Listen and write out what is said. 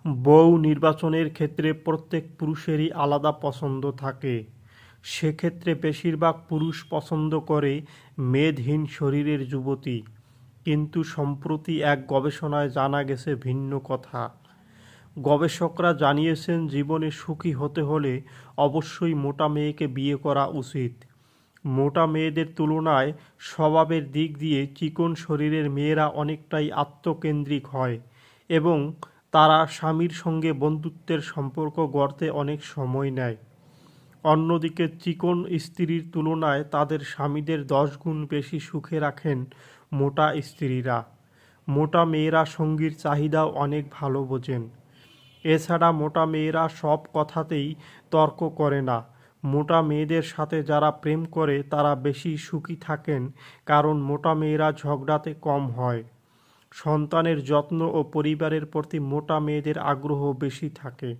বউ নির্বাচনের ক্ষেত্রে প্রত্যেক পুরুষেরই আলাদা পছন্দ থাকে। সেক্ষেত্রে বেশিরভাগ পুরুষ পছন্দ করে মেদহীন শরীরের যুবতী। কিন্তু সম্প্রতি এক গবেষণায় জানা গেছে ভিন্ন কথা। গবেষকরা জানিয়েছেন জীবনে সুখী হতে হলে অবশ্যই মোটা মেয়েকে বিয়ে করা উচিত। মোটা মেয়েদের তুলনায় স্বভাবের দিক দিয়ে চিকন শরীরের মেয়েরা অনেকটাই আত্মকেন্দ্রিক হয় এবং তারা স্বামীর সঙ্গে বন্ধুত্বের সম্পর্ক গড়তে অনেক সময় নেয়। অন্যদিকে চিকন স্ত্রীর তুলনায় তাদের স্বামীদের 10 গুণ বেশি সুখে রাখেন মোটা স্ত্রীরা। মোটা মেয়েরা সঙ্গীর চাহিদাও অনেক ভালো বোঝেন। এছাড়া মোটা মেয়েরা সব কথাতেই তর্ক করে না। মোটা মেয়েদের সাথে যারা প্রেম করে তারা বেশি সুখী থাকেন, কারণ মোটা মেয়েরা ঝগড়াতে কম হয়। সন্তানের যত্ন ও পরিবারের প্রতি মোটা মেয়েদের আগ্রহ বেশি থাকে।